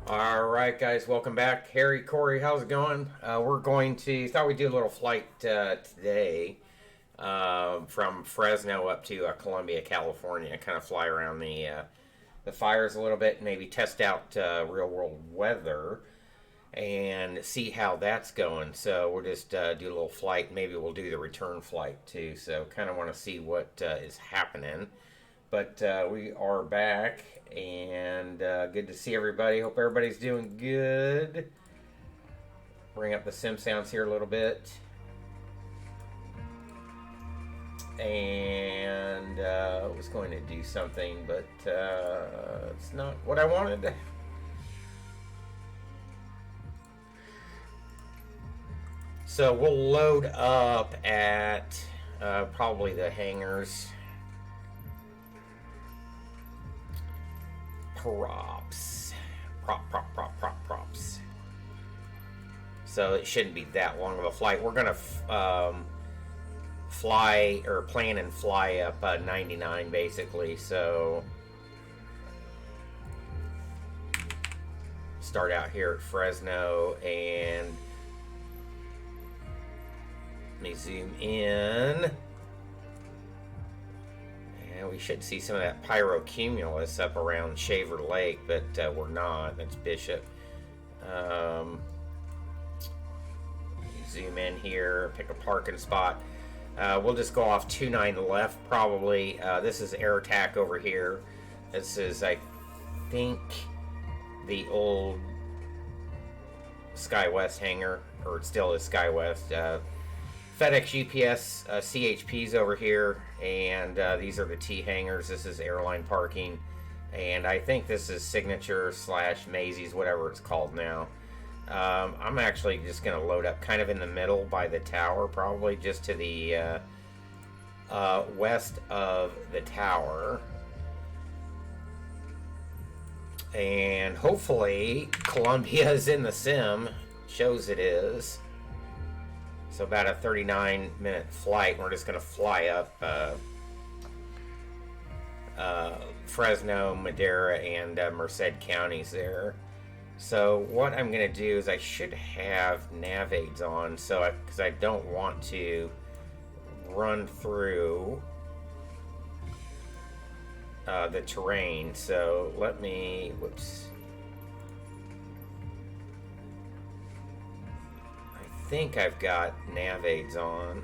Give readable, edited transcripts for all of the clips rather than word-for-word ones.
All right, guys, welcome back. Harry, Corey, how's it going? Thought we'd do a little flight today from Fresno up to Columbia, California. Kind of fly around the fires a little bit, maybe test out real world weather and see how that's going. So we'll just do a little flight. Maybe we'll do the return flight too. So kind of want to see what is happening. But we are back, and good to see everybody. Hope everybody's doing good. Bring up the sim sounds here a little bit. And I was going to do something, but it's not what I wanted. So we'll load up at probably the hangars. Props. Props. So it shouldn't be that long of a flight. We're going to fly or plan and fly up 99 basically. So start out here at Fresno and let me zoom in. We should see some of that pyrocumulus up around Shaver Lake, but we're not. That's Bishop. Zoom in here, pick a parking spot. We'll just go off 29 left, probably. This is Air Attack over here. This is, I think, the old SkyWest hangar, or it still is SkyWest. FedEx UPS CHPs over here, and these are the T hangars. This is airline parking, and I think this is Signature / Maisie's, whatever it's called now. I'm actually just going to load up kind of in the middle by the tower, probably just to the west of the tower. And hopefully Columbia is in the sim. Shows it is. So about a 39-minute flight. We're just going to fly up Fresno, Madera, and Merced counties there. So what I'm going to do is I should have nav aids on, so because I don't want to run through the terrain. So let me, whoops. I think I've got nav aids on.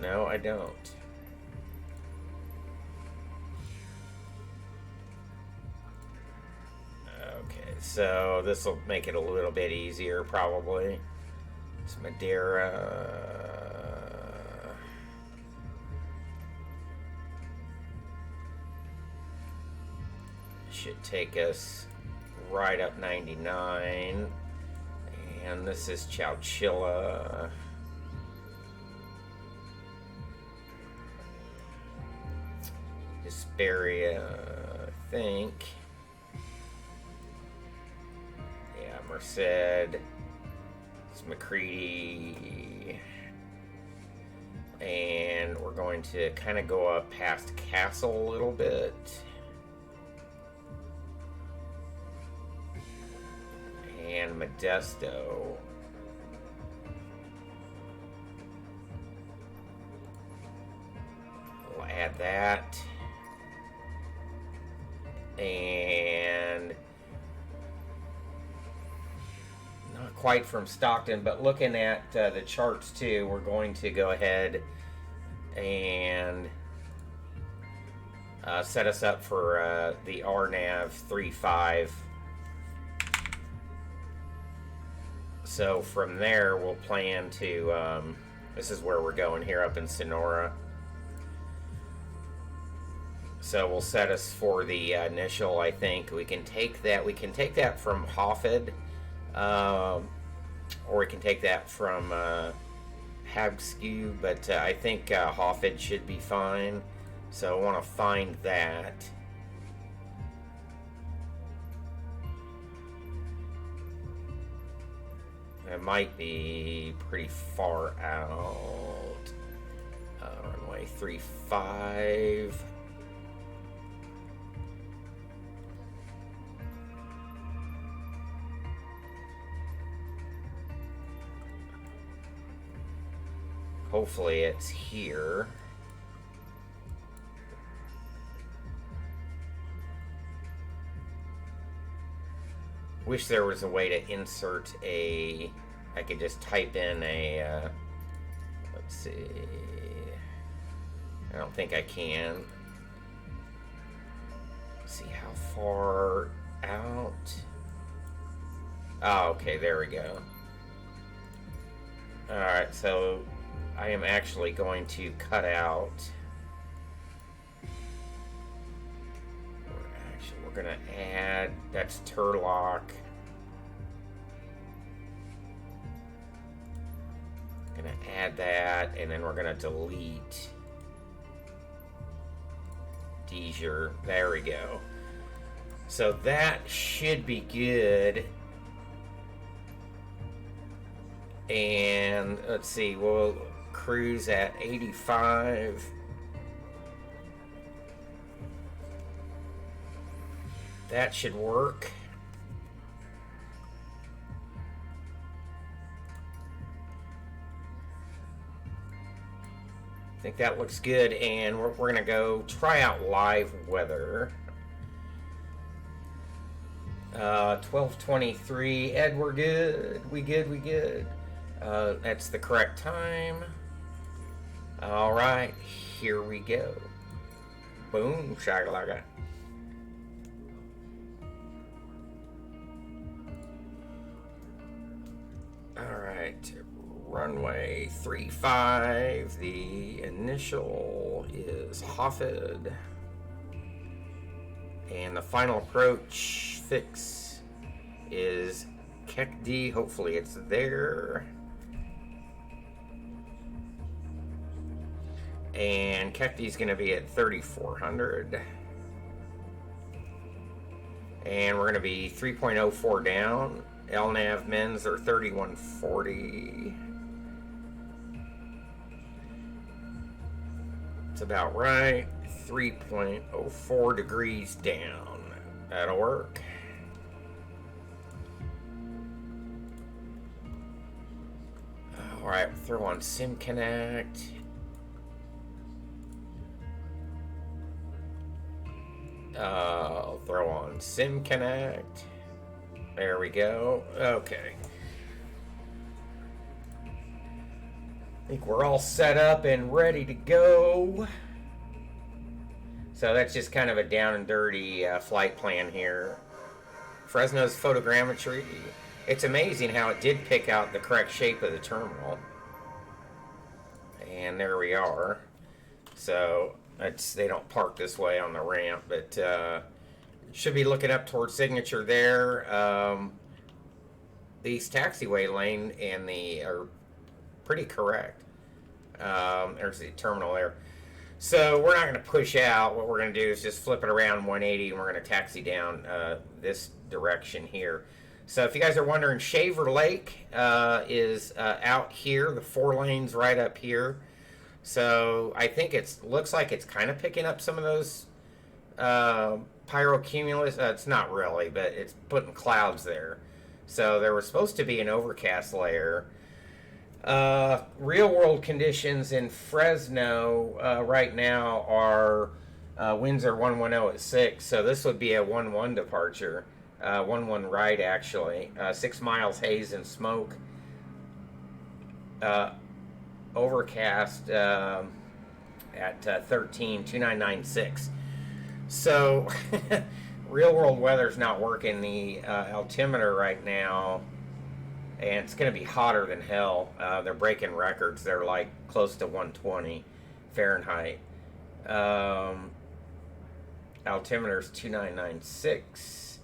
No, I don't. Okay, so this will make it a little bit easier, probably. It's Madeira. Should take us right up 99. And this is Chowchilla. Hesperia, I think. Yeah, Merced. It's McCready. And we're going to kind of go up past Castle a little bit. And Modesto. We'll add that. And not quite from Stockton, but looking at the charts too, we're going to go ahead and set us up for the RNAV 35. So from there, we'll plan to, this is where we're going here up in Sonora. So we'll set us for the initial, I think. We can take that from Hoffed, or we can take that from Habskew, but I think Hoffed should be fine. So I want to find that. It might be pretty far out. Runway 35. hopefully it's here. Wish there was a way to insert a... I could just type in a... let's see... I don't think I can. Let's see how far out... Oh, okay, there we go. Alright, so I am actually going to cut out... We're going to add... That's Turlock. Going to add that, and then we're going to delete... Deezer. There we go. So that should be good. And let's see, we'll cruise at 85. That should work. I think that looks good, and we're going to go try out live weather. 12:23. Ed, we're good. We good. That's the correct time. All right, here we go. Boom, shagalaka. All right, runway 35. The initial is Hoffed. And the final approach fix is Kekdi. Hopefully it's there. And Kekdi's going to be at 3,400. And we're going to be 3.04 down. LNAV men's are 3,140. It's about right. 3.04 degrees down. That'll work. Alright, throw on Sim Connect. I'll throw on Sim Connect. There we go. Okay. I think we're all set up and ready to go. So that's just kind of a down and dirty flight plan here. Fresno's photogrammetry. It's amazing how it did pick out the correct shape of the terminal. And there we are. So they don't park this way on the ramp, but should be looking up towards Signature there. These taxiway lane and are pretty correct. There's the terminal there. So we're not going to push out. What we're going to do is just flip it around 180, and we're going to taxi down this direction here. So if you guys are wondering, Shaver Lake is out here. The 4 lanes right up here. So I think looks like it's kind of picking up some of those pyrocumulus. It's not really, but it's putting clouds there. So there was supposed to be an overcast layer. Real world conditions in Fresno right now are winds are 110 at 6, so this would be a 1-1 departure, 1-1 right actually. 6 miles haze and smoke. Overcast at 13, 2996. So real world weather's not working. The altimeter right now. And it's going to be hotter than hell. They're breaking records. They're like close to 120 Fahrenheit. Altimeter's 2996.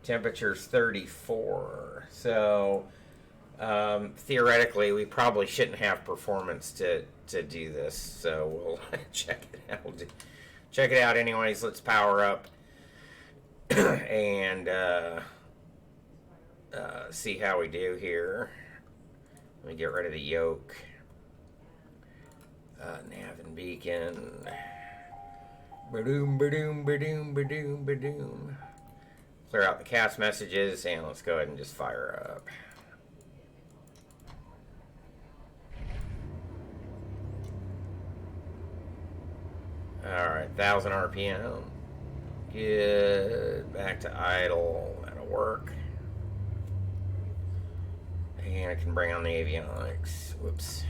Temperature's 34. So theoretically, we probably shouldn't have performance to do this. So we'll check it out. We'll check it out anyways. Let's power up and see how we do here. Let me get rid of the yoke. Nav and beacon. Ba-doom, ba-doom, ba-doom, ba-doom, ba-doom. Clear out the cast messages, and let's go ahead and just fire up. Alright, 1000 RPM. Good. Back to idle. That'll work. And I can bring on the avionics. Whoops.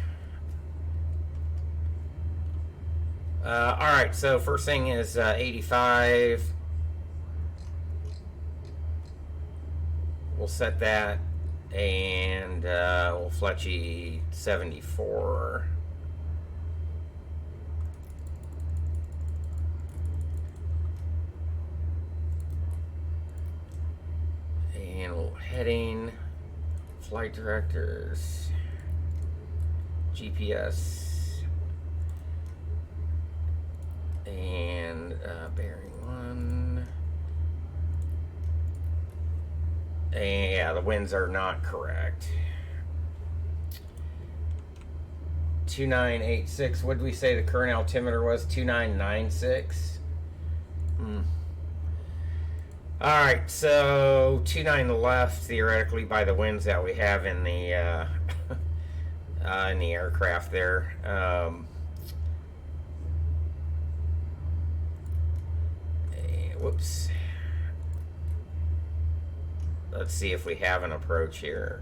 Alright, so first thing is 85. We'll set that. And we'll fletchy 74. And we'll heading, flight directors, GPS, and bearing 1. And yeah, the winds are not correct. 2986. What did we say the current altimeter was? 2996. All right, so 29 left theoretically by the winds that we have in the aircraft there. Whoops. Let's see if we have an approach here.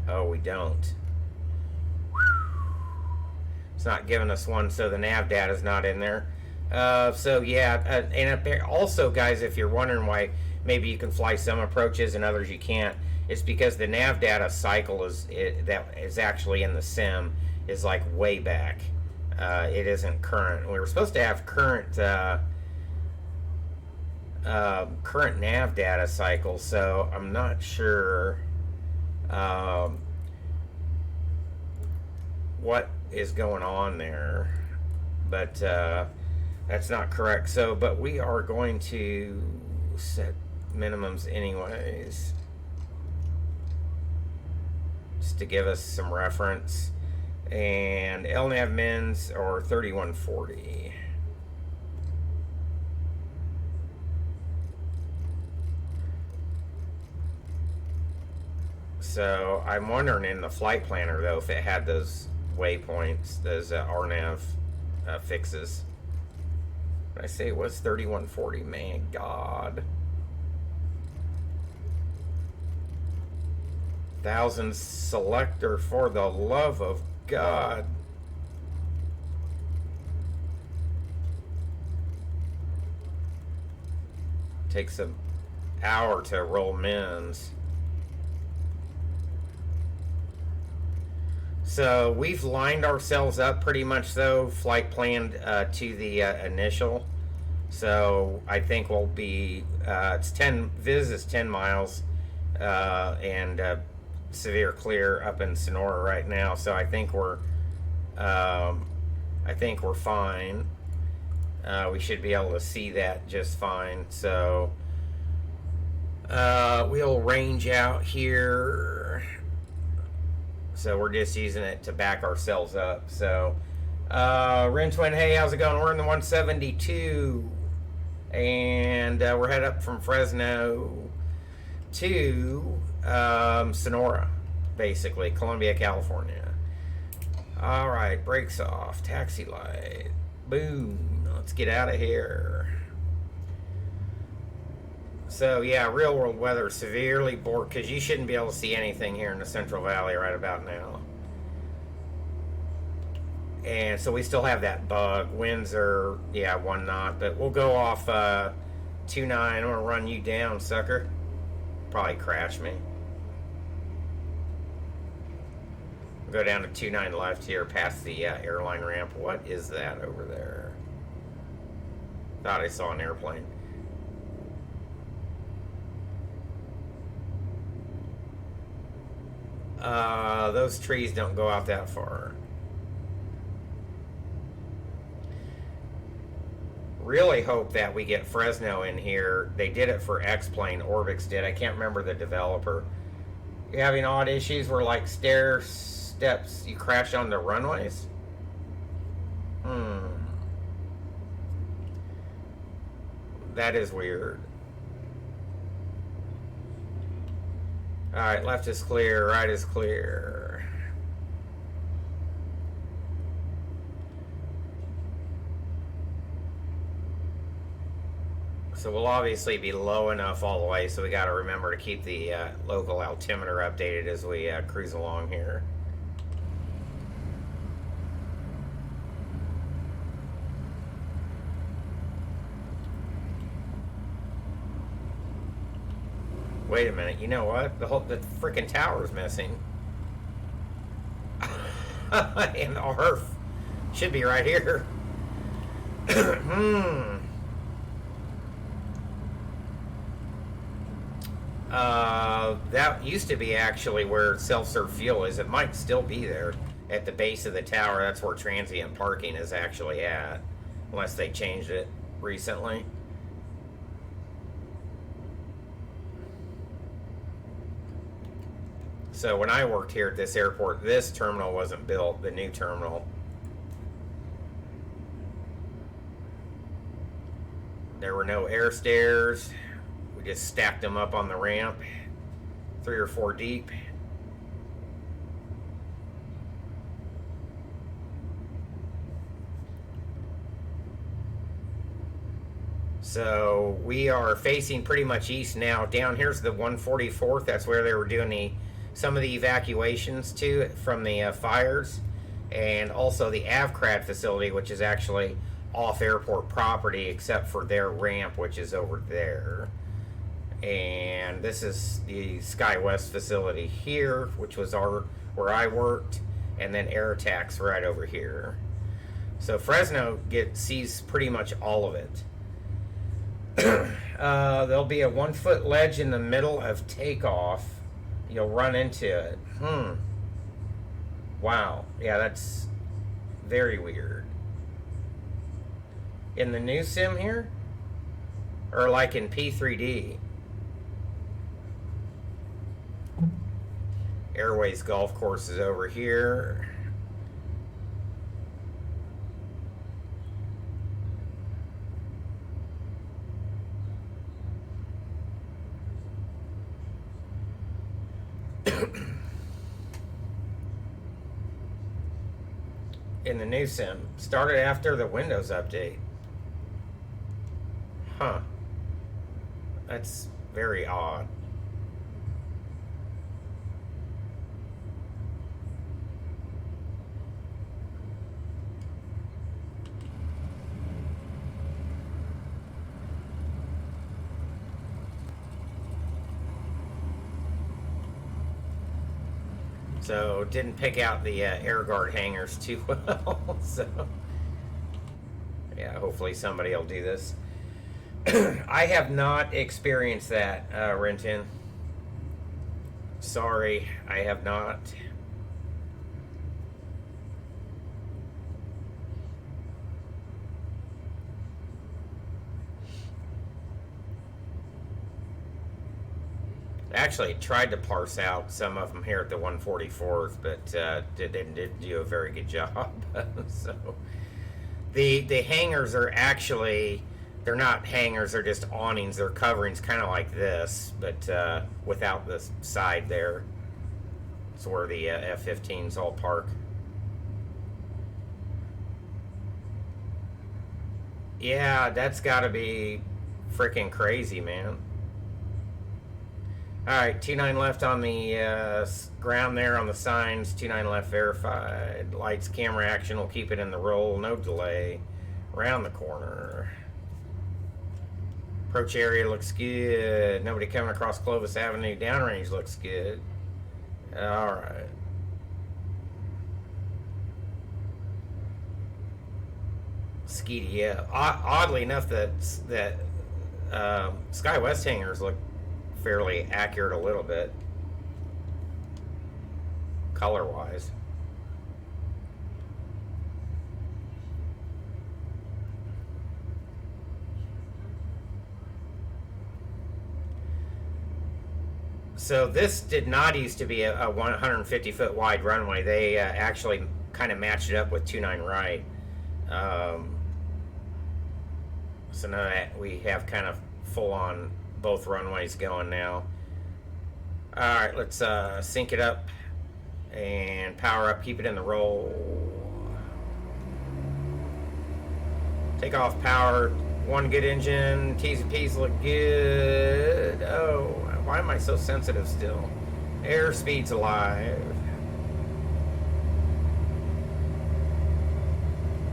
Oh, we don't. It's not giving us one, so the nav data is not in there. So yeah, and also, guys, if you're wondering why maybe you can fly some approaches and others you can't, it's because the nav data cycle that is actually in the sim is like way back. It isn't current. We were supposed to have current nav data cycle, so I'm not sure what is going on there, but that's not correct. So, but we are going to set minimums anyways, just to give us some reference. And LNAV mins are 3140. So I'm wondering in the flight planner though if it had those waypoints, those RNAV fixes. Did I say it was 3140? Man, God. 1000 selector, for the love of God. Takes an hour to roll mins. So we've lined ourselves up pretty much though, flight planned to the initial. So I think we'll be, it's 10, Viz is 10 miles and severe clear up in Sonora right now. So I think we're fine. We should be able to see that just fine. So we'll range out here. So we're just using it to back ourselves up. So Ren Twin, hey, how's it going? We're in the 172 and we're headed up from Fresno to Sonora, basically Columbia, California. All right, brakes off, taxi light, boom, let's get out of here. So yeah, real world weather, severely bored, because you shouldn't be able to see anything here in the Central Valley right about now. And so we still have that bug. Winds are, yeah, 1 knot, but we'll go off 2.9. I'm gonna run you down, sucker. Probably crash me. Go down to 2.9 left here past the airline ramp. What is that over there? Thought I saw an airplane. Those trees don't go out that far. Really hope that we get Fresno in here. They did it for X-Plane, Orbix did. I can't remember the developer. You're having odd issues where like stair steps, you crash on the runways? That is weird. Alright, left is clear, right is clear. So we'll obviously be low enough all the way, so we got to remember to keep the local altimeter updated as we cruise along here. Wait a minute, you know what? The freaking tower's missing. And ARF should be right here. That used to be actually where self-serve fuel is. It might still be there at the base of the tower. That's where transient parking is actually at, unless they changed it recently. So when I worked here at this airport, this terminal wasn't built, the new terminal. There were no air stairs. We just stacked them up on the ramp, 3 or 4 deep. So we are facing pretty much east now. Down here's the 144th. That's where they were doing some of the evacuations to from the fires, and also the Avcrad facility, which is actually off airport property, except for their ramp, which is over there. And this is the SkyWest facility here, which was where I worked, and then Air Attacks right over here. So Fresno sees pretty much all of it. There'll be a 1-foot ledge in the middle of takeoff. You'll run into it. Wow. Yeah, that's very weird. In the new sim here? Or like in P3D? Airways Golf Course is over here. In the new sim, started after the Windows update. Huh. That's very odd. So didn't pick out the air guard hangars too well. So yeah, hopefully somebody will do this. I have not experienced that, Renton. Sorry, I have not. Actually tried to parse out some of them here at the 144th, but didn't do a very good job. So the hangars are actually, they're not hangars, they're just awnings, they're coverings kind of like this, but without the side there. It's where the F-15s all park. Yeah, that's gotta be freaking crazy, man. Alright, 29 left on the ground there on the signs. 29 left verified. Lights, camera action will keep it in the roll. No delay. Around the corner. Approach area looks good. Nobody coming across Clovis Avenue. Downrange looks good. Alright. Skeety, yeah. Oddly enough, that SkyWest hangars look fairly accurate a little bit, color-wise. So this did not used to be a 150-foot wide runway. They actually kind of matched it up with 29 right. So now that we have kind of full-on both runways going now. Alright, let's sync it up and power up, keep it in the roll. Take off power, One good engine. T's and P's look good. Oh, why am I so sensitive still? Airspeed's alive.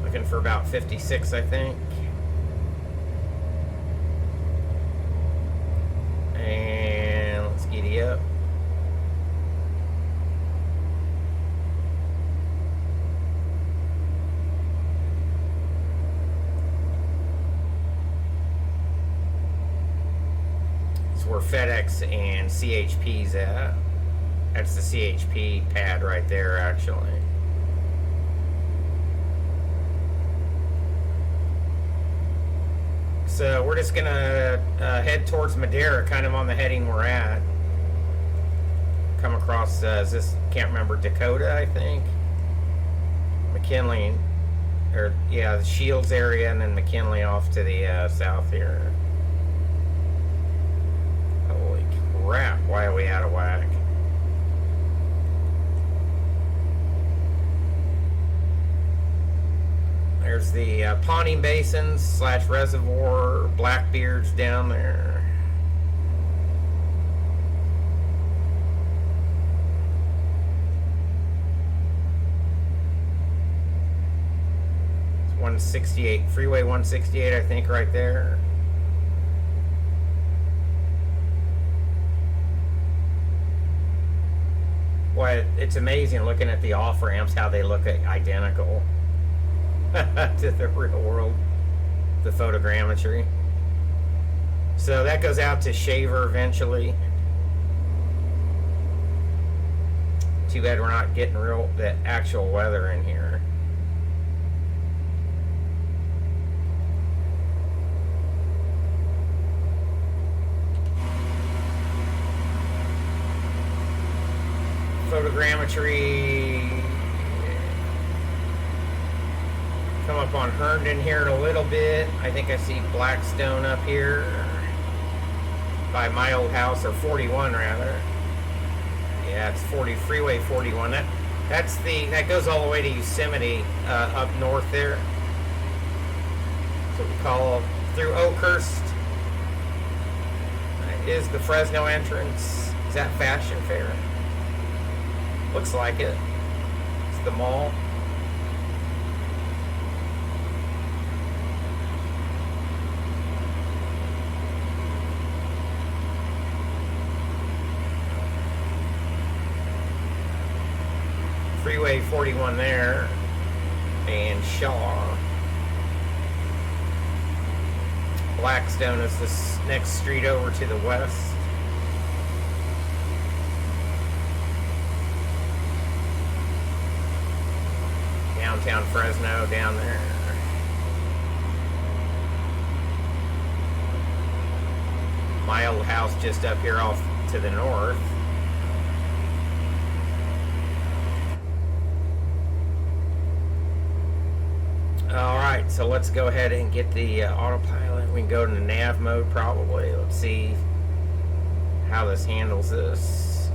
Looking for about 56, I think. And let's giddy up. It's where FedEx and CHP's at. That's the CHP pad right there, actually. So we're just gonna head towards Madera, kind of on the heading we're at. Come across, is this, can't remember, Dakota, I think? McKinley, or yeah, the Shields area, and then McKinley off to the south here. Holy crap, why are we out of whack? There's the Pawnee Basins / Reservoir, Blackbeard's down there. It's 168, Freeway 168, I think, right there. Boy, it's amazing looking at the off-ramps, how they look identical to the real world, the photogrammetry. So that goes out to Shaver eventually. Too bad we're not getting the actual weather in here. Photogrammetry. Come up on Herndon here in a little bit. I think I see Blackstone up here by my old house, or 41 rather. Yeah, it's Freeway 41. That goes all the way to Yosemite, up north there. So we call through Oakhurst. That is the Fresno entrance. Is that Fashion Fair? Looks like it. It's the mall. Freeway 41 there, and Shaw. Blackstone is this next street over to the west. Downtown Fresno down there. My old house just up here off to the north. Alright, so let's go ahead and get the autopilot. We can go to the nav mode probably. Let's see how this handles this.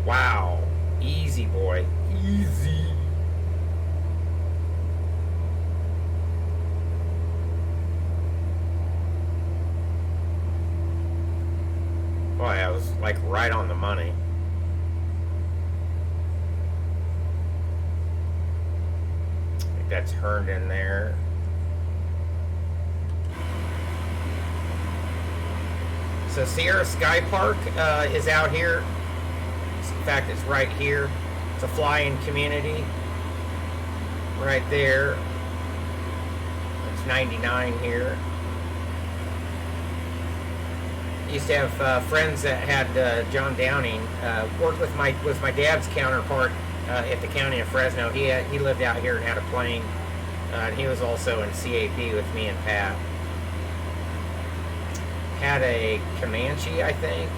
Wow. Easy, boy. Easy. Boy, I was like right on the money. That's Herndon there. So Sierra Sky Park is out here. In fact, it's right here. It's a fly-in community. Right there. It's 99 here. Used to have friends that had John Downing. Worked with my dad's counterpart at the county of Fresno. He lived out here and had a plane. And he was also in CAP with me and Pat. Had a Comanche, I think.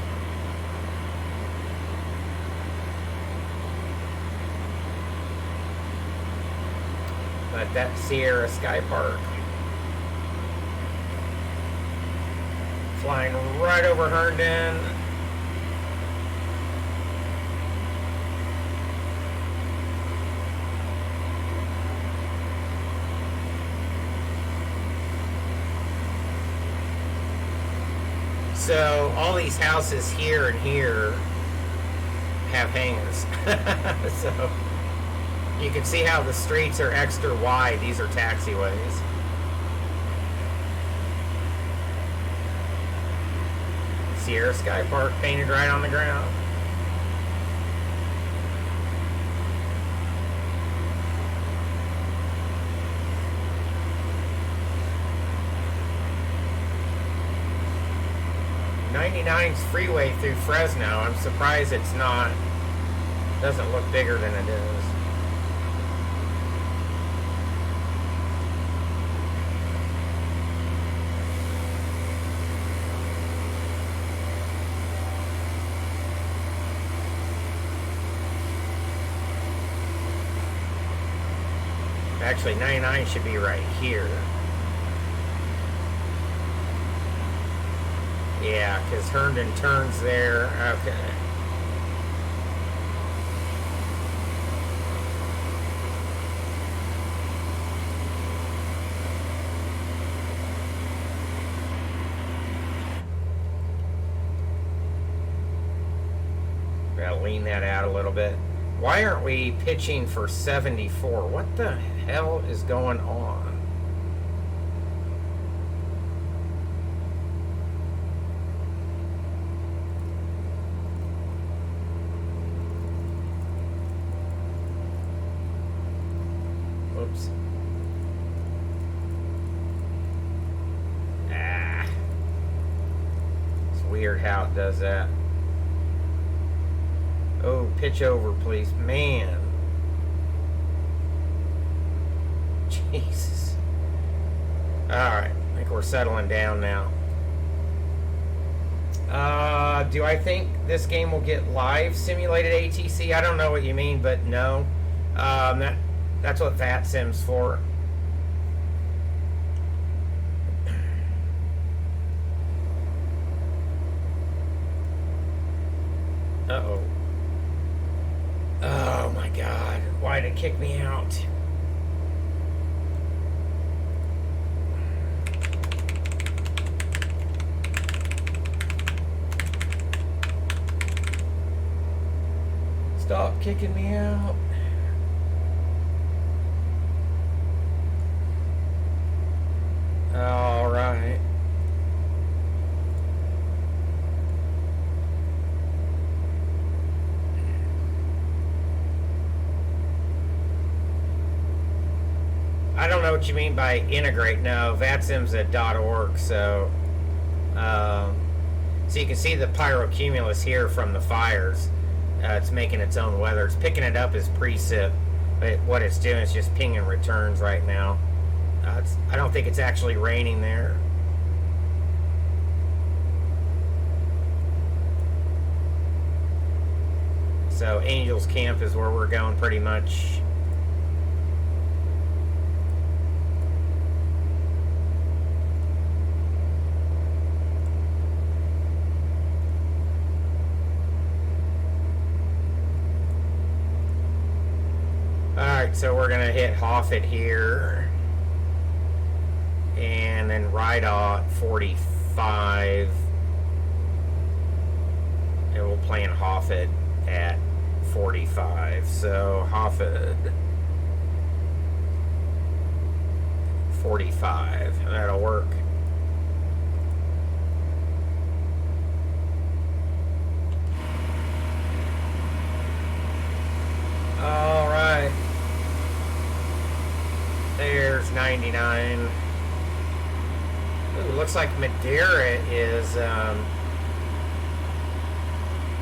But that's Sierra Sky Park. Flying right over Herndon. So all these houses here and here have hangars. So you can see how the streets are extra wide. These are taxiways. Sierra Sky Park painted right on the ground. '99's freeway through Fresno. I'm surprised it's not. Doesn't look bigger than it is. Actually, 99 should be right here. Yeah, because Herndon turns there. Okay. Gotta lean that out a little bit. Why aren't we pitching for 74? What the hell is going on? Oops. It's weird how it does that. Oh, pitch over, please. Man. Jesus. Alright, I think we're settling down now. Do I think this game will get live simulated ATC? I don't know what you mean, but no. That's what VATSim's for. Uh-oh. Oh my God. Why did it kick me out? Stop kicking me out. All right. I don't know what you mean by integrate. No, VATSim's a .org, so so you can see the pyrocumulus here from the fires. It's making its own weather. It's picking it up as precip, but what it's doing is just pinging returns right now. I don't think it's actually raining there. So Angels Camp is where we're going pretty much. Alright, so we're going to hit Hoffet here. And then right off 45. And we'll plan Hoffet at 45. So Hoffet 45. That'll work. All right. There's 99. Ooh, looks like Madera is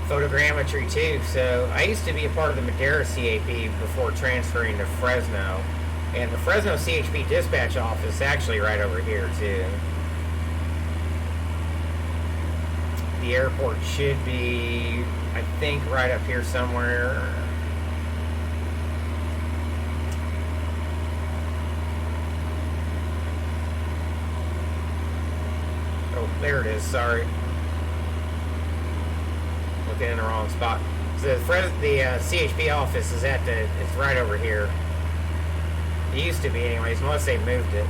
photogrammetry too. So I used to be a part of the Madera CAP before transferring to Fresno. And the Fresno CHP dispatch office is actually right over here too. The airport should be, I think, right up here somewhere. Oh, there it is, sorry. Looking in the wrong spot. So the CHP office is it's right over here. It used to be anyways, unless they moved it.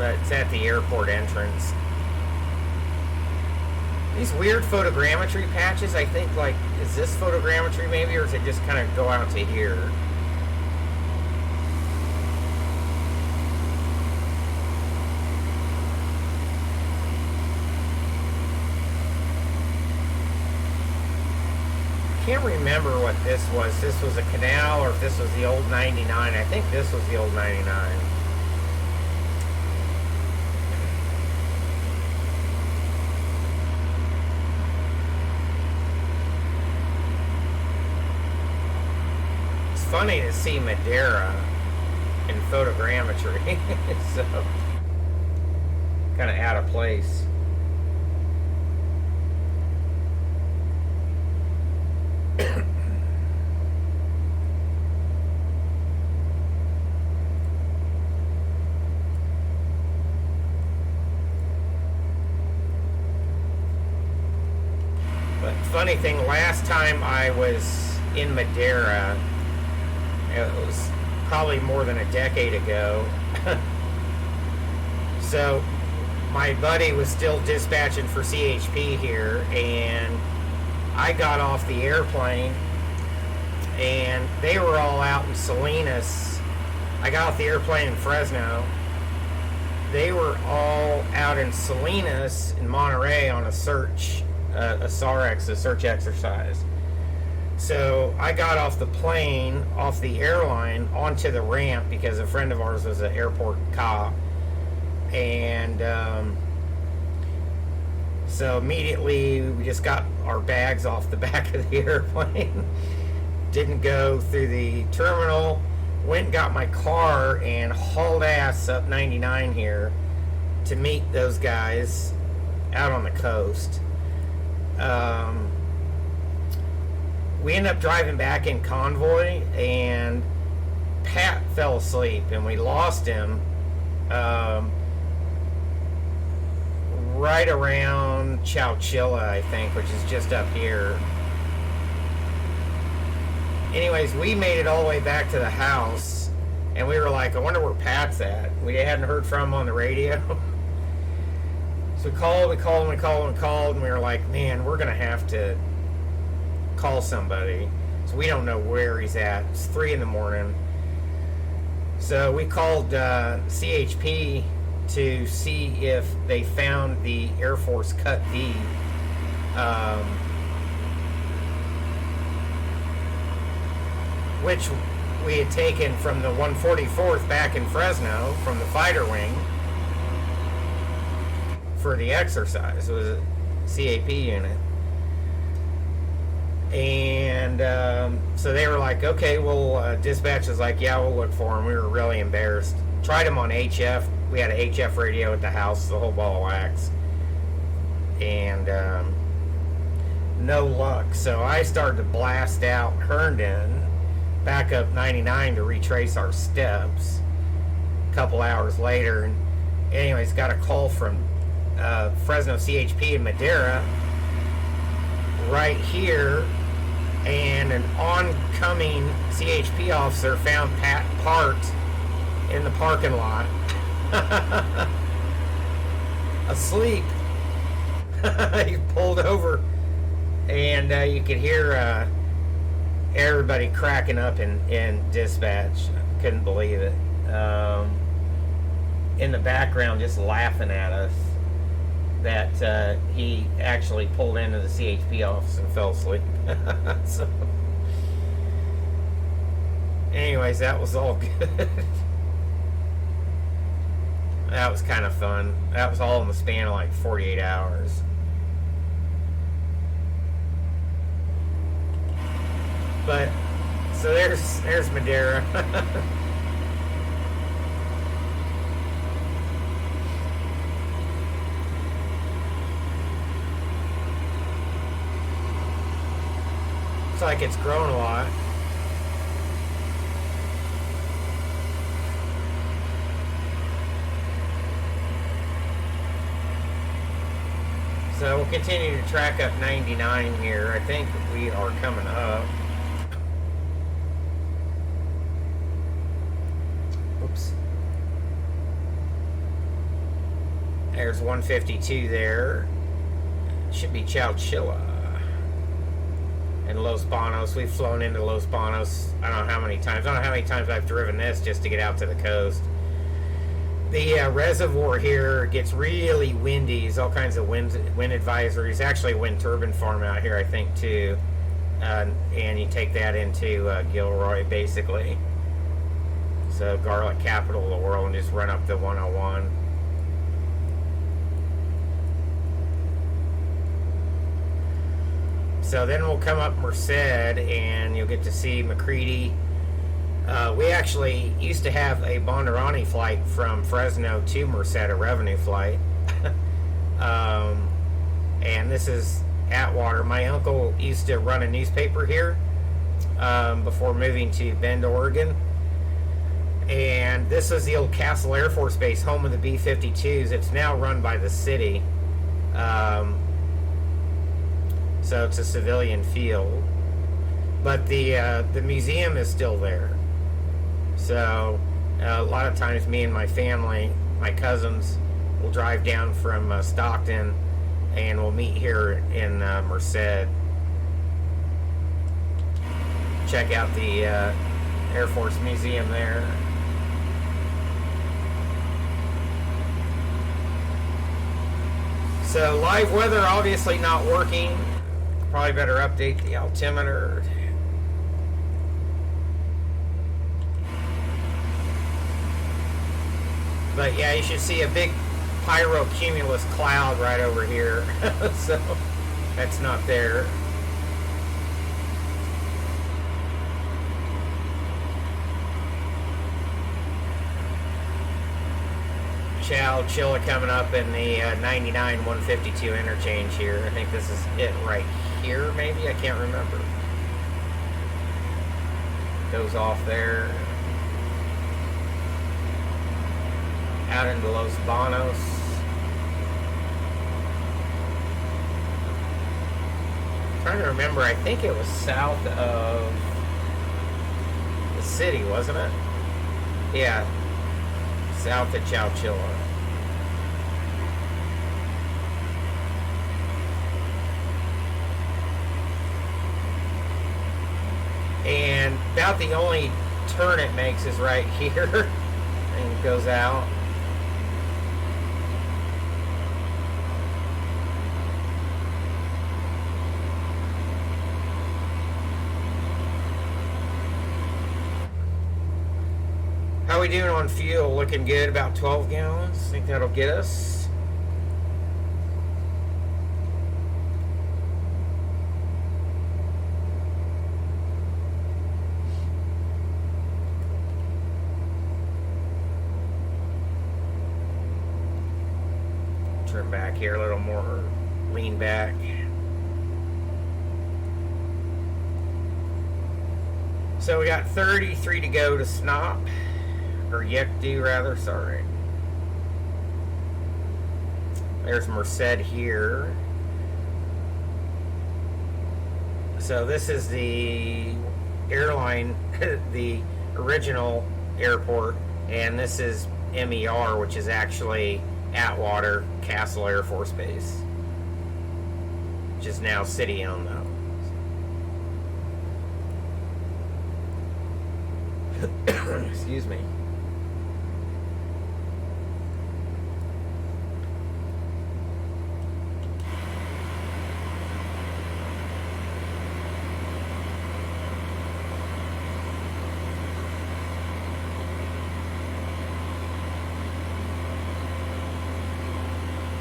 but it's at the airport entrance. These weird photogrammetry patches, I think, like, is this photogrammetry maybe, or does it just kind of go out to here? I can't remember what this was. This was a canal, or if this was the old 99. I think this was the old 99. Funny to see Madeira in photogrammetry. So kind of out of place. But funny thing, last time I was in Madeira, it was probably more than a decade ago. So my buddy was still dispatching for CHP here, and I got off the airplane and they were all out in Salinas. I got off the airplane in Fresno. They were all out in Salinas in Monterey on a search, a SAREX, a search exercise. So I got off the plane, off the airline, onto the ramp because a friend of ours was an airport cop. And so immediately we just got our bags off the back of the airplane. Didn't go through the terminal. Went and got my car and hauled ass up 99 here to meet those guys out on the coast. We ended up driving back in convoy, and Pat fell asleep, and we lost him right around Chowchilla, I think, which is just up here. Anyways, we made it all the way back to the house, and we were like, I wonder where Pat's at. We hadn't heard from him on the radio. So we called, and we were like, man, we're going to have to call somebody. So we don't know where he's at. It's 3 in the morning. So we called CHP to see if they found the Air Force Cut D. Which we had taken from the 144th back in Fresno from the fighter wing for the exercise. It was a CAP unit. And so they were like, okay, well, dispatch was like, yeah, we'll look for him. We were really embarrassed. Tried him on HF. We had a HF radio at the house, the whole ball of wax. And no luck. So I started to blast out Herndon, back up 99 to retrace our steps a couple hours later. And anyways, got a call from Fresno CHP in Madeira right here, and an oncoming CHP officer found Pat parked in the parking lot asleep. He pulled over, and you could hear everybody cracking up in dispatch. Couldn't believe it. In the background, just laughing at us, that he actually pulled into the CHP office and fell asleep. So, anyways, that was all good. That was kind of fun. That was all in the span of like 48 hours. But so there's Madeira. Looks like it's grown a lot. So we'll continue to track up 99 here. I think we are coming up. Oops. There's 152 there. Should be Chowchilla. And Los Banos. We've flown into Los Banos I don't know how many times. I don't know how many times I've driven this just to get out to the coast. The reservoir here gets really windy. There's all kinds of wind advisories. Actually, a wind turbine farm out here, I think, too. And you take that into Gilroy, basically. So, garlic capital of the world, and just run up the 101. So then we'll come up Merced, and you'll get to see McCready. We actually used to have a Bondurani flight from Fresno to Merced, a revenue flight. And this is Atwater. My uncle used to run a newspaper here before moving to Bend, Oregon. And this is the old Castle Air Force Base, home of the B-52s. It's now run by the city. So it's a civilian field. But the museum is still there. So a lot of times me and my family, my cousins, will drive down from Stockton and we'll meet here in Merced. Check out the Air Force Museum there. So live weather obviously not working. Probably better update the altimeter. But yeah, you should see a big pyrocumulus cloud right over here. So that's not there. Chowchilla coming up in the 99 152 interchange here. I think this is it right here, maybe. I can't remember. Goes off there. Out into Los Banos. I'm trying to remember, I think it was south of the city, wasn't it? Yeah, south of Chowchilla. And about the only turn it makes is right here. And it goes out. How we doing on fuel? Looking good, about 12 gallons. Think that'll get us. Turn back here a little more, lean back. So we got 33 to go to Snop. Or Yekdu, rather, sorry. There's Merced here. So this is the airline, the original airport, and this is MER, which is actually Atwater Castle Air Force Base, which is now city-owned, though. Excuse me.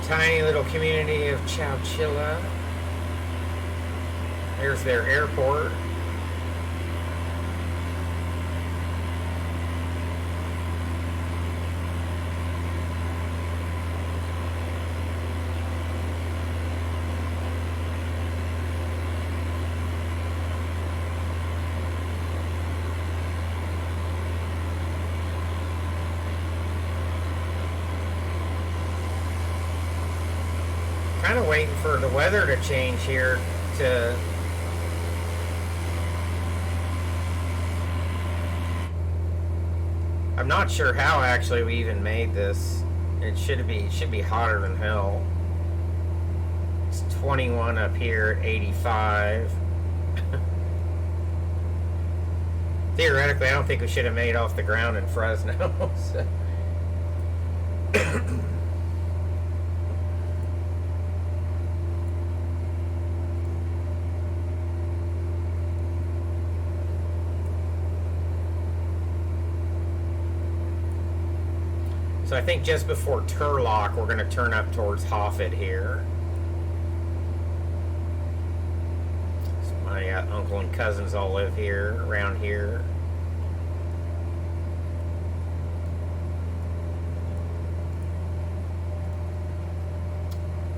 Tiny little community of Chowchilla. There's their airport. Kind of waiting for the weather to change here to I'm not sure how actually we even made this. It should be hotter than hell. It's 21 up here at 85. Theoretically, I don't think we should have made off the ground in Fresno. So. So I think just before Turlock, we're going to turn up towards Hoffet here. So my uncle and cousins all live here, around here.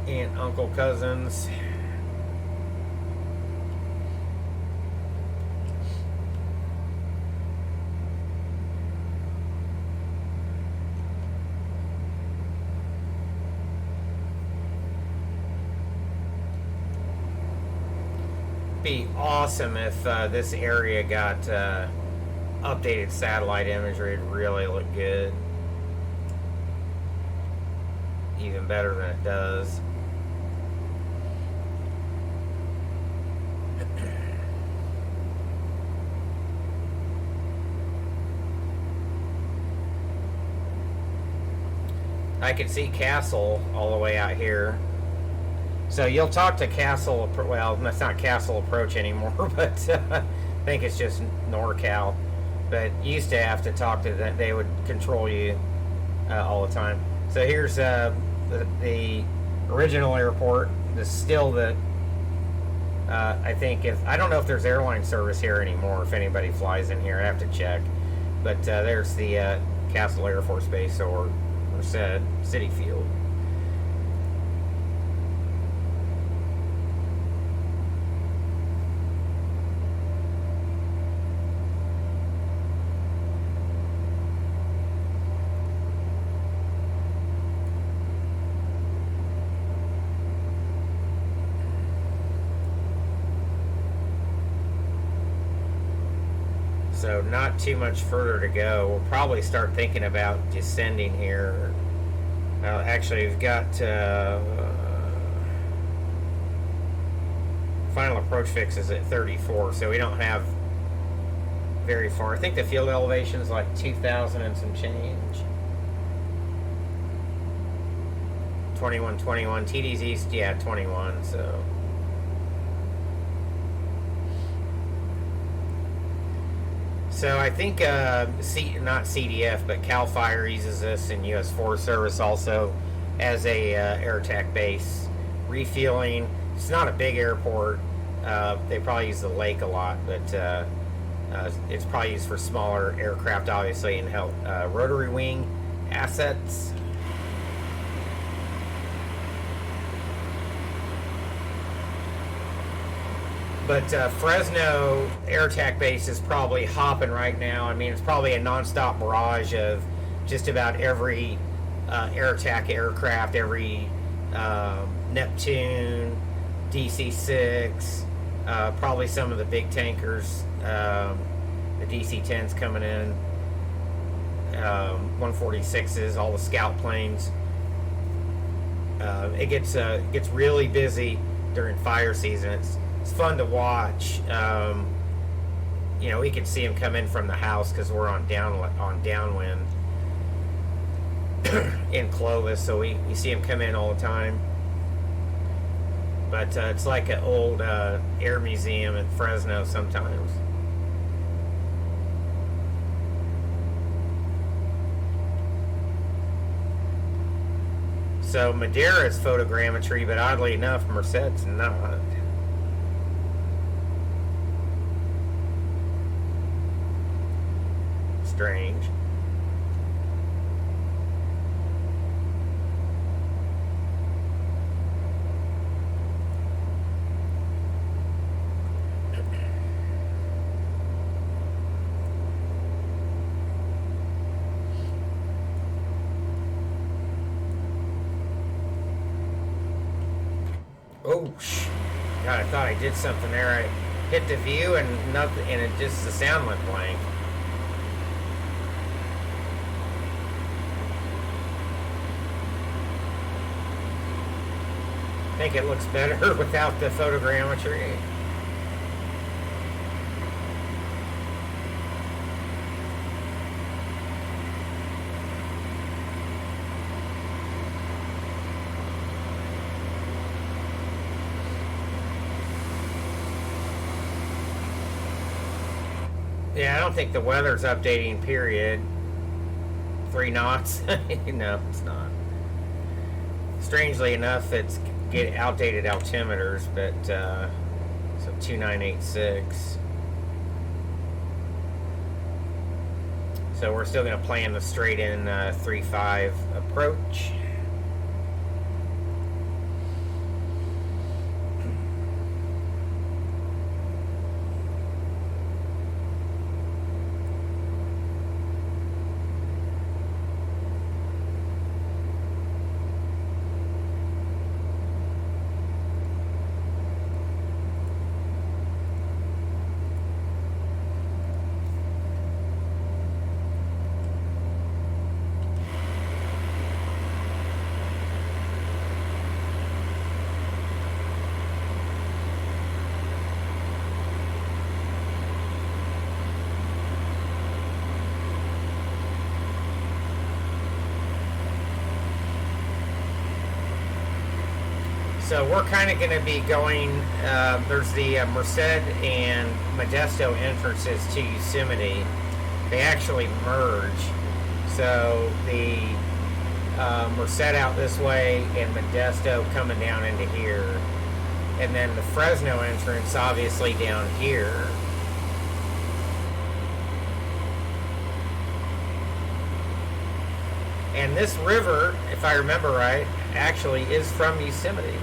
Aunt, uncle, cousins. Be awesome if this area got updated satellite imagery. It'd really look good, even better than it does. I could see Castle all the way out here. So you'll talk to Castle, well, that's not Castle Approach anymore, but I think it's just NorCal. But you used to have to talk to them. They would control you all the time. So here's the original airport. Still the, I think, I don't know if there's airline service here anymore, if anybody flies in here. I have to check. But there's the Castle Air Force Base, or said City Field. So not too much further to go. We'll probably start thinking about descending here. Actually, we've got final approach fixes at 34, so we don't have very far. I think the field elevation is like 2,000 and some change. 21, TD's east, yeah, 21, so. So I think not CDF, but CAL FIRE uses this, and U.S. Forest Service also as a air attack base. Refueling. It's not a big airport. They probably use the lake a lot, but it's probably used for smaller aircraft, obviously, and rotary wing assets. But Fresno Air Attack Base is probably hopping right now. I mean, it's probably a nonstop barrage of just about every air attack aircraft, every Neptune, DC-6, probably some of the big tankers, the DC-10s coming in, 146s, all the scout planes. It gets really busy during fire season. It's fun to watch. We can see them come in from the house because we're on downwind in Clovis, so we see them come in all the time. But it's like an old air museum in Fresno sometimes. So Madeira is photogrammetry, but oddly enough, Merced's not. Strange. Oh, God, I thought I did something there. I hit the view and nothing, and the sound went blank. think it looks better without the photogrammetry. Yeah, I don't think the weather's updating, period. 3 knots? No, it's not. Strangely enough, it's get outdated altimeters, but so 2986. So we're still going to plan the straight in 3.5 approach. So we're kind of going to be going, there's the Merced and Modesto entrances to Yosemite. They actually merge. So the Merced out this way and Modesto coming down into here. And then the Fresno entrance obviously down here. And this river, if I remember right, actually is from Yosemite.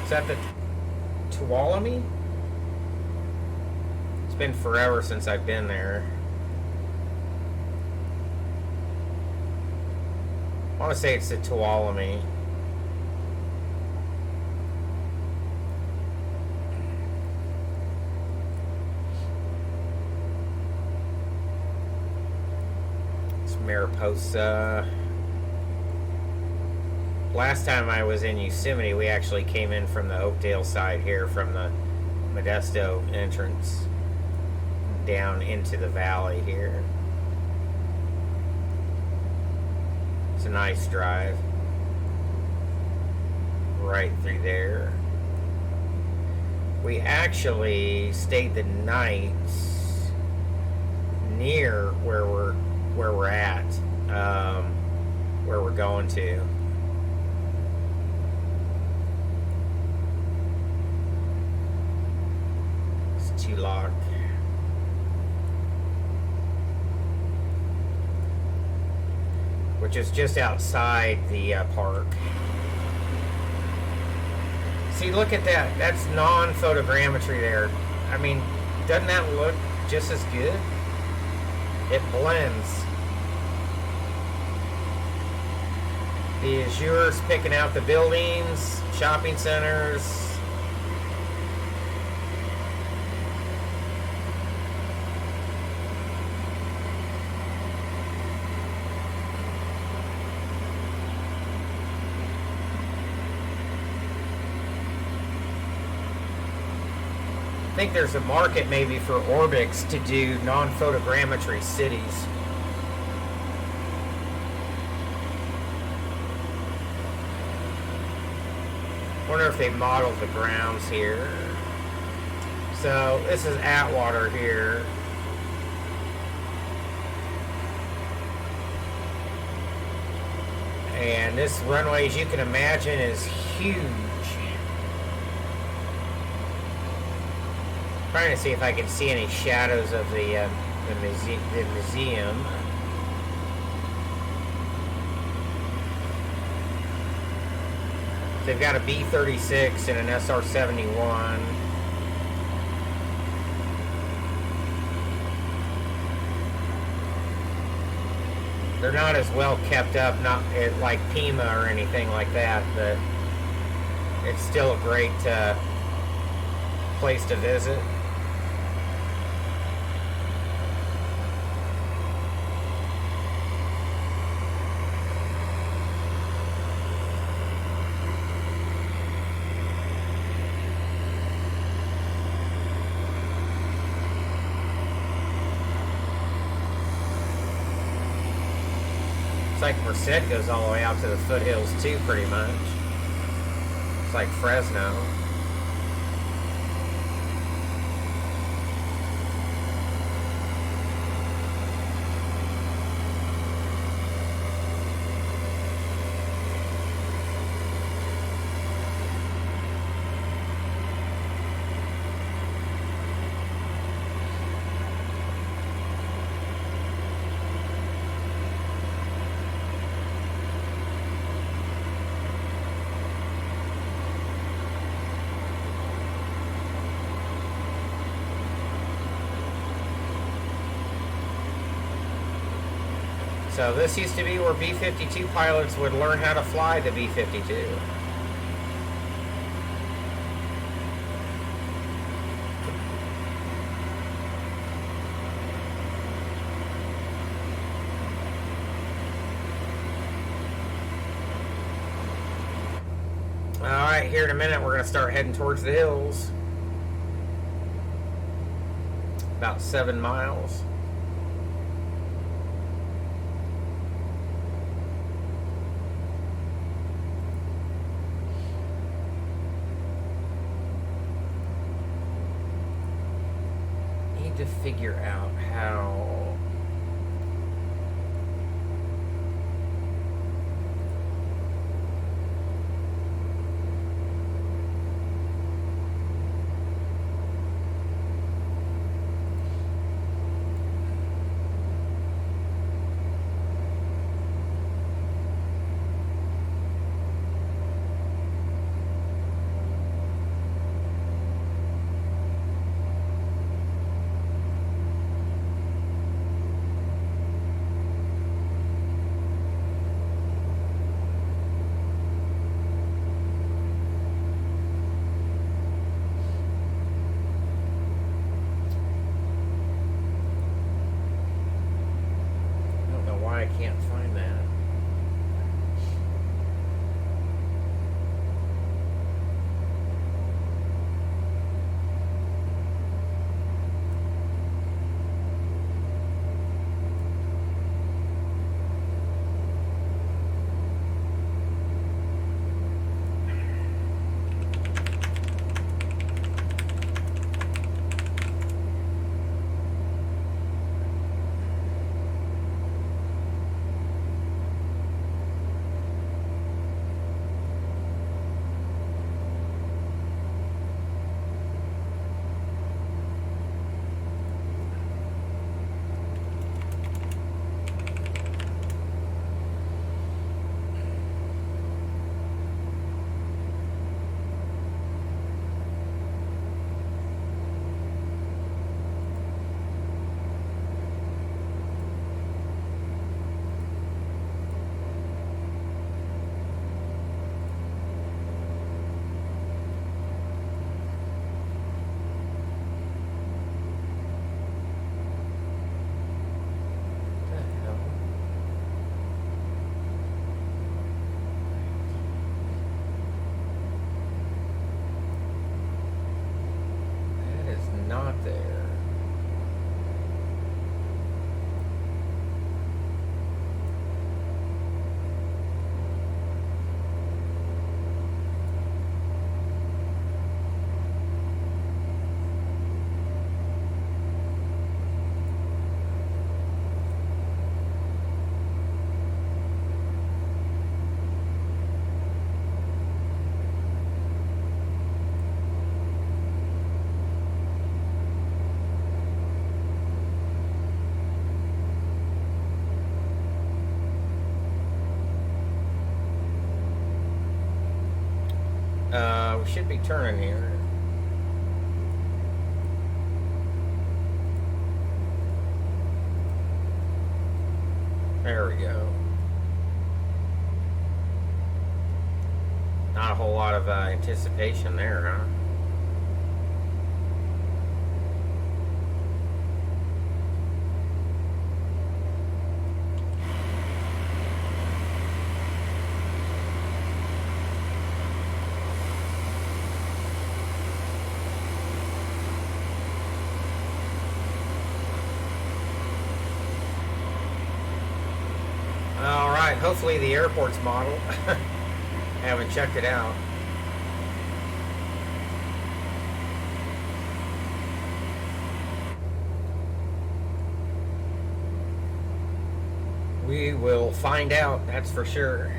Is that the Tuolumne? It's been forever since I've been there. I want to say it's the Tuolumne. It's Mariposa. Last time I was in Yosemite, we actually came in from the Oakdale side here, from the Modesto entrance down into the valley here. It's a nice drive right through there. We actually stayed the night near where we're at, where we're going to. Lock, which is just outside the park. See, look at that. That's non-photogrammetry there. I mean, doesn't that look just as good? It blends. The azure's picking out the buildings, shopping centers. I think there's a market maybe for Orbix to do non-photogrammetry cities. Wonder if they modeled the grounds here. So this is Atwater here. And this runway, as you can imagine, is huge. Trying to see if I can see any shadows of the museum. They've got a B-36 and an SR-71. They're not as well kept up, not like Pima or anything like that, but it's still a great place to visit. It's like Merced goes all the way out to the foothills too, pretty much. It's like Fresno. So this used to be where B-52 pilots would learn how to fly the B-52. Alright, here in a minute we're going to start heading towards the hills. About 7 miles. To figure out how I can't find that. Not there. We should be turning here. There we go. Not a whole lot of anticipation there, huh? All right. Alright, hopefully the airport's model. Haven't checked it out. We will find out, that's for sure.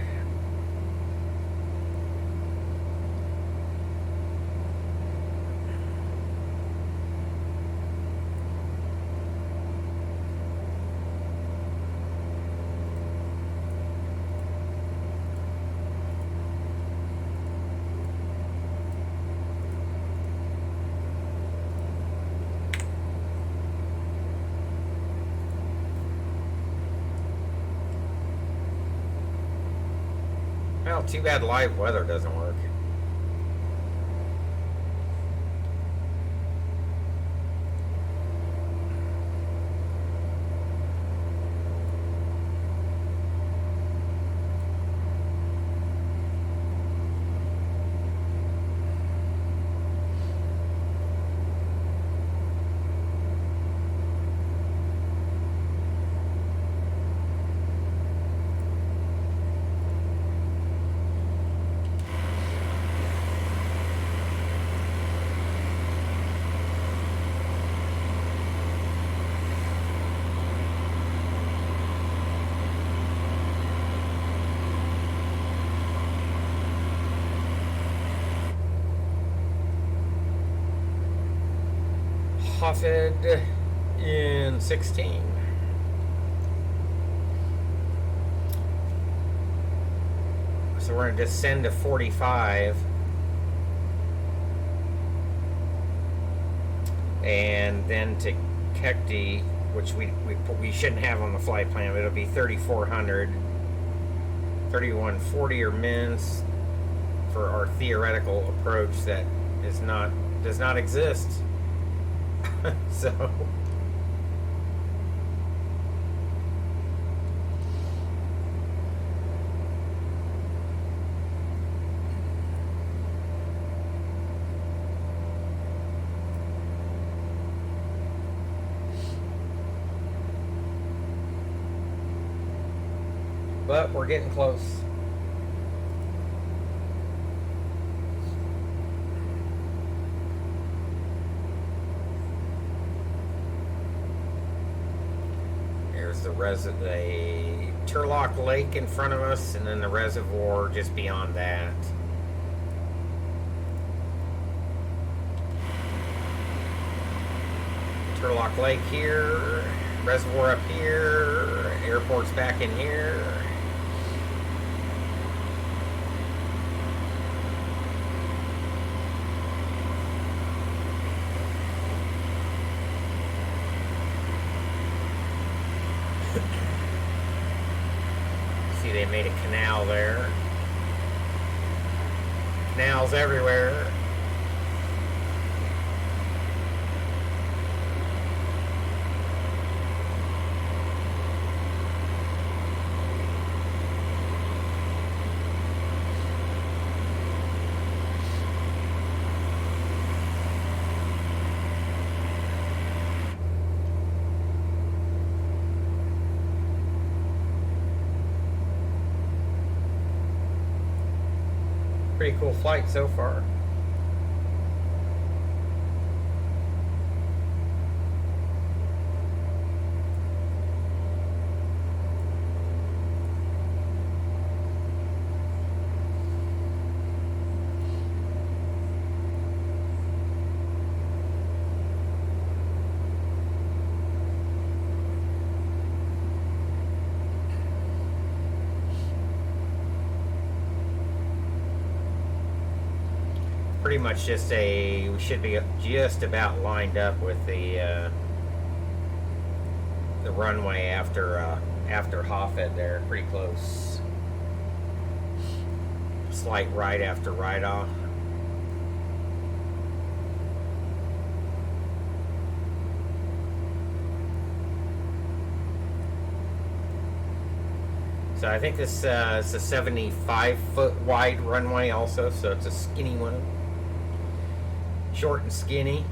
Well, too bad live weather doesn't work. Hofed in 16. So we're going to descend to 45. And then to Kekti, which we shouldn't have on the flight plan, but it'll be 3,400. 3,140 or mins for our theoretical approach that does not exist. So but we're getting close. The Turlock Lake in front of us, and then the reservoir just beyond that. Turlock Lake here, reservoir up here, airport's back in here. See, they made a canal there. Canals everywhere. Pretty cool flight so far. Pretty much just we should be just about lined up with the runway after Hofed there, pretty close. Slight right after right off. So I think this is a 75-foot wide runway also, so it's a skinny one. Short and skinny.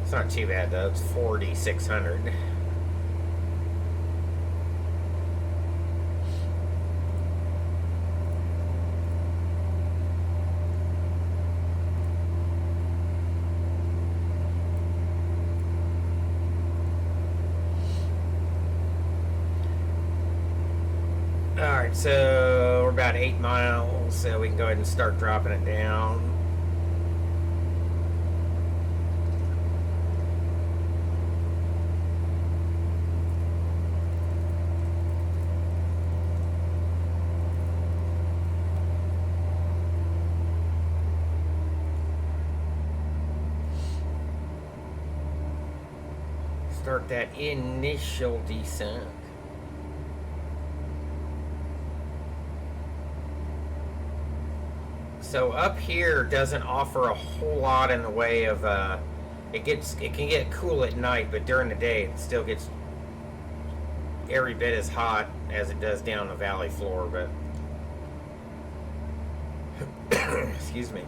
It's not too bad though. It's 4,600. Alright, so we're about 8 miles, so we can go ahead and start dropping it down. Start that initial descent. So up here doesn't offer a whole lot in the way of it can get cool at night, but during the day it still gets every bit as hot as it does down the valley floor. But excuse me.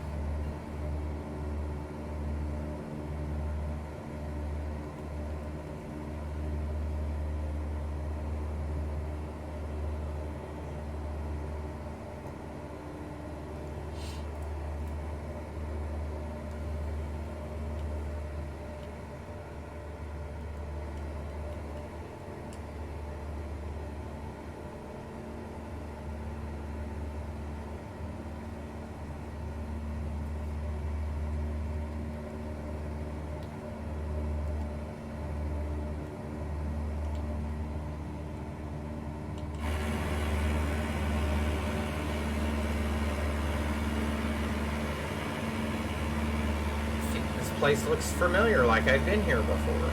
Place looks familiar, like I've been here before.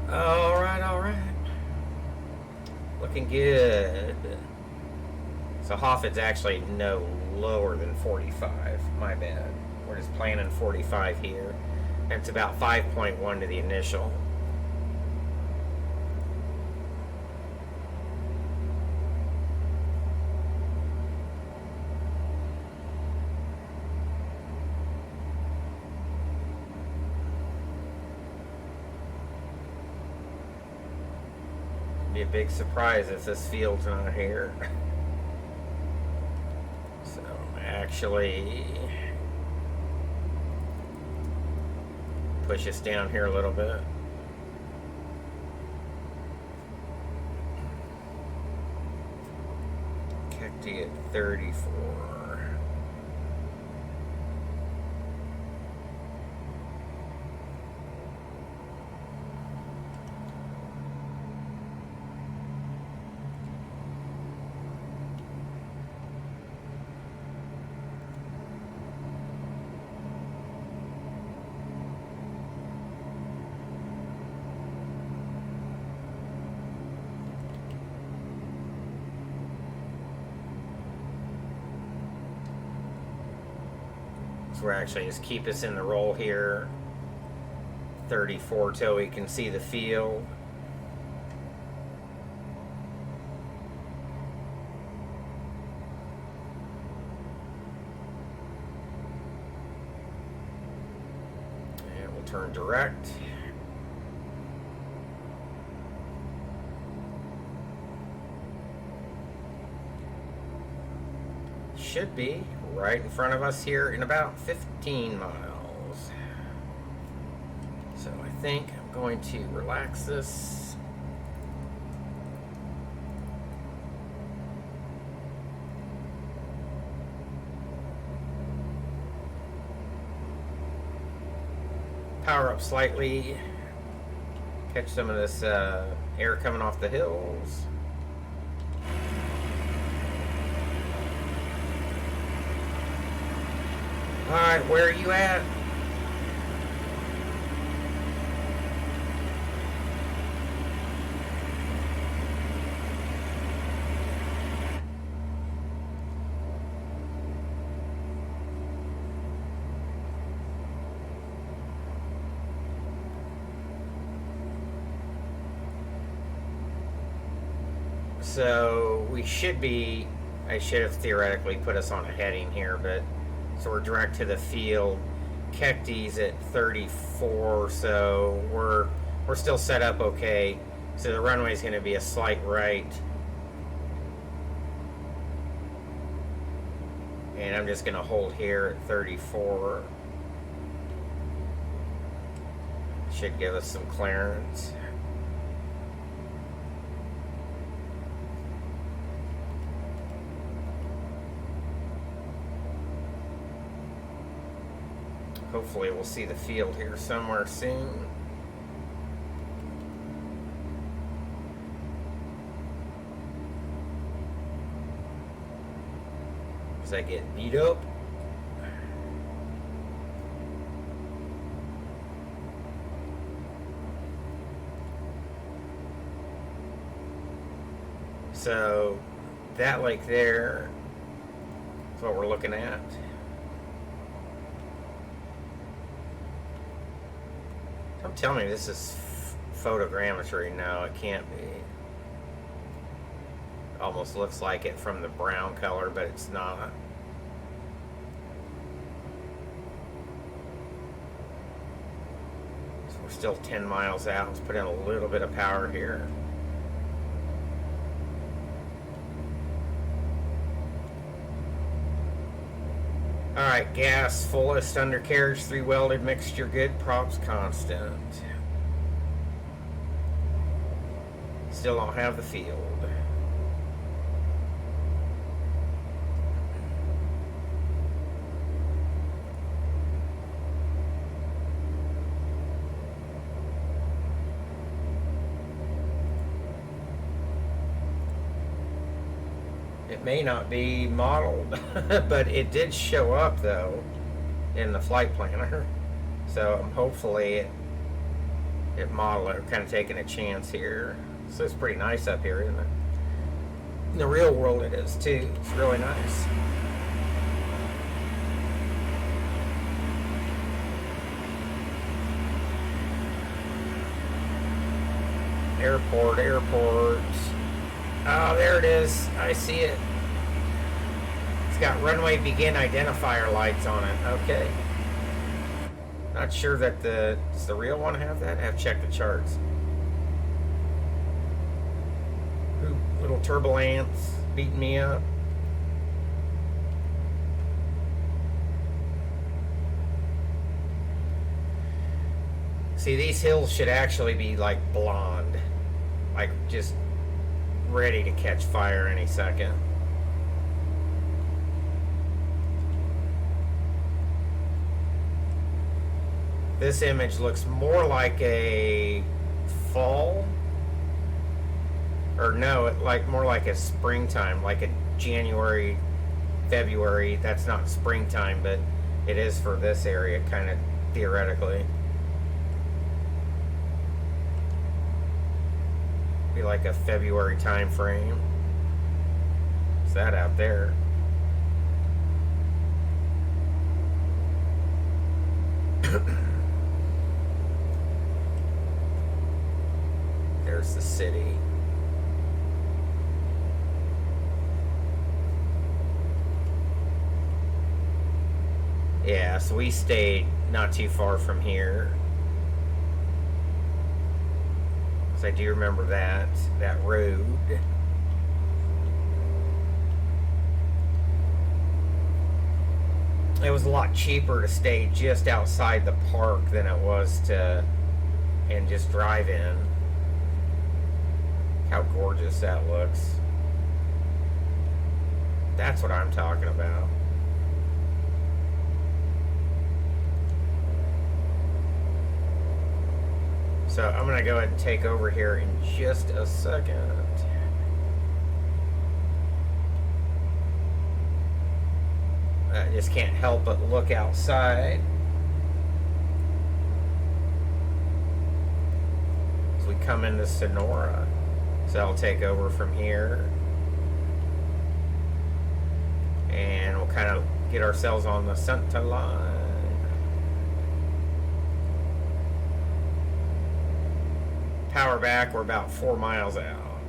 Alright. Looking good. So Hoffit's actually no lower than 45. My bad. We're just planning 45 here. It's about 5.1 to the initial. Be a big surprise if this field's not here. So actually push us down here a little bit. Cacti at 34. So we're actually just keep us in the roll here. 34 till we can see the field. And we'll turn direct. Should be right in front of us here in about 15 miles. So I think I'm going to relax this. Power up slightly. Catch some of this air coming off the hills. Alright, where are you at? So we should be, I should have theoretically put us on a heading here, but so we're direct to the field. Kekti's at 34, so we're still set up okay. So the runway is going to be a slight right. And I'm just going to hold here at 34. Should give us some clearance. Hopefully we'll see the field here somewhere soon. As I get beat up. So that lake there is what we're looking at. Don't tell me this is photogrammetry. No, it can't be. Almost looks like it from the brown color, but it's not. So we're still 10 miles out. Let's put in a little bit of power here. Alright, gas, fullest, undercarriage, 3 welded, mixture good, props constant. Still don't have the field. It may not be modeled, but it did show up though in the flight planner. So hopefully it modeled it. We're kind of taking a chance here. So it's pretty nice up here, isn't it? In the real world it is too. It's really nice. Airport. Oh, there it is. I see it. It's got runway begin identifier lights on it. Okay. Not sure that does the real one have that? I have to check the charts. Ooh, little turbulence beating me up. See, these hills should actually be like blonde. Like just ready to catch fire any second. This image looks more like a fall, or no, like more like a springtime, like a January, February. That's not springtime, but it is for this area, kind of theoretically. Be like a February time frame. What's that out there? There's the city. Yeah, so we stayed not too far from here. I do remember that road. It was a lot cheaper to stay just outside the park than it was to and just drive in. How gorgeous that looks. That's what I'm talking about. So I'm going to go ahead and take over here in just a second. I just can't help but look outside. As we come into Sonora. So I'll take over from here. And we'll kind of get ourselves on the Santa line. Power back, we're about 4 miles out.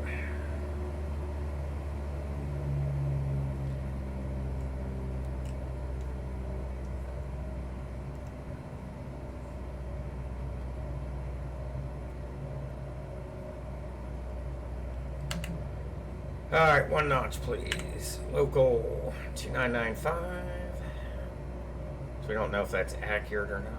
Alright, 1 notch, please. Local 2995. So we don't know if that's accurate or not.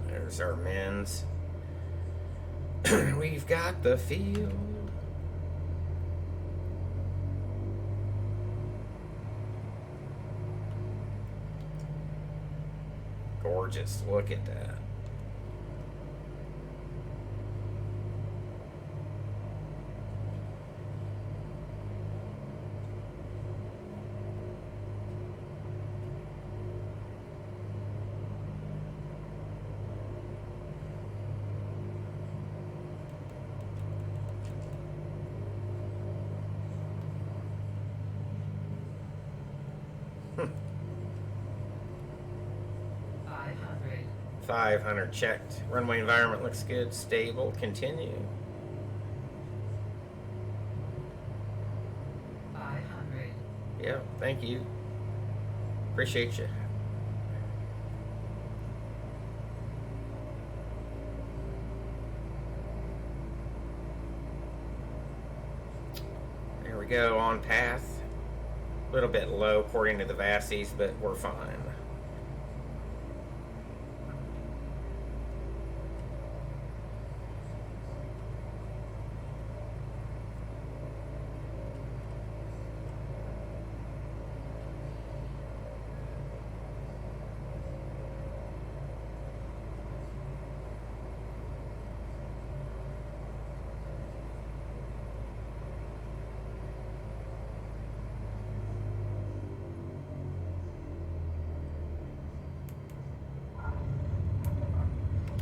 There's our men's. We've got the field. Gorgeous. Look at that. Hmm. 500 checked. Runway environment looks good. Stable. Continue. 500. Yeah, thank you. Appreciate you. There we go, on path. A little bit low according to the Vassies, but we're fine.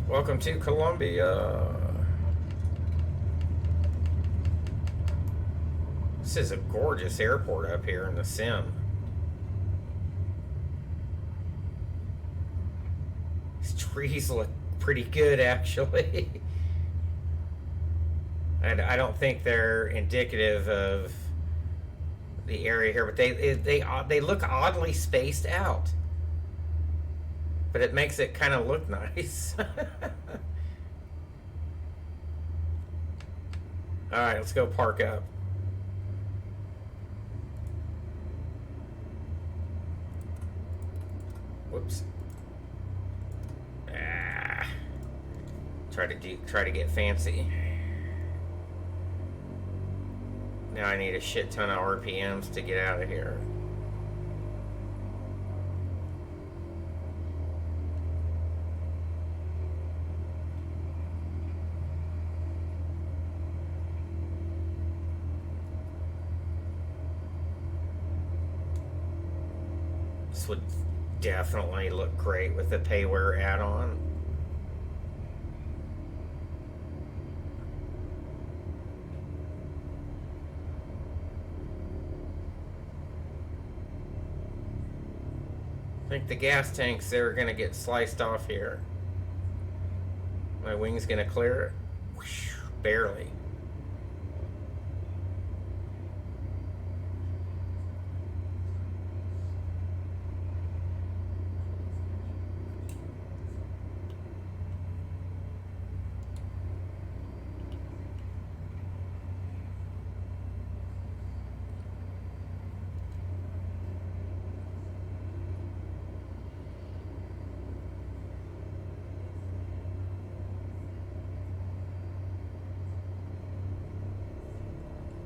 Welcome to Columbia. This is a gorgeous airport up here in the sim. These trees look pretty good, actually. And I don't think they're indicative of the area here, but they look oddly spaced out. But it makes it kind of look nice. Alright, let's go park up. Whoops. Try to get fancy. Now I need a shit ton of RPMs to get out of here. This would definitely look great with the payware add-on. I think the gas tanks, they're gonna get sliced off here. My wing's gonna clear it. Whoosh, barely.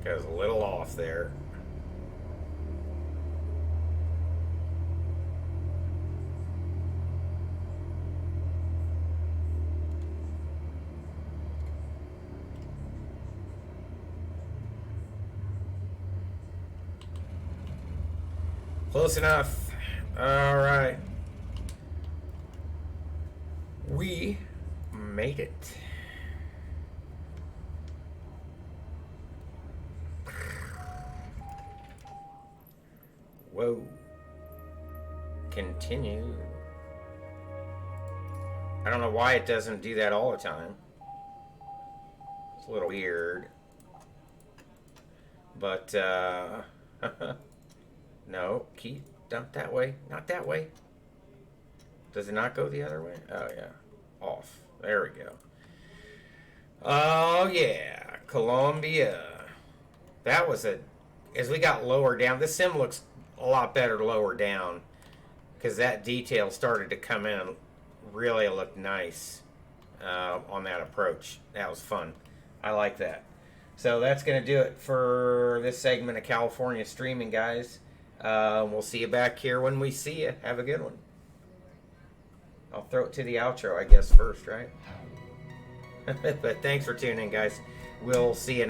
Goes a little off there. Close enough. All right. We made it. Whoa. Continue. I don't know why it doesn't do that all the time. It's a little weird. But, no, keep, not that way, not that way. Does it not go the other way? Oh, yeah. Off. There we go. Oh, yeah. Columbia. That was as we got lower down, this sim looks a lot better lower down because that detail started to come in. Really looked nice on that approach. That was fun. I like that. So that's going to do it for this segment of California streaming, guys. We'll see you back here when we see you. Have a good one. I'll throw it to the outro, I guess, first, right? But thanks for tuning in, guys. We'll see you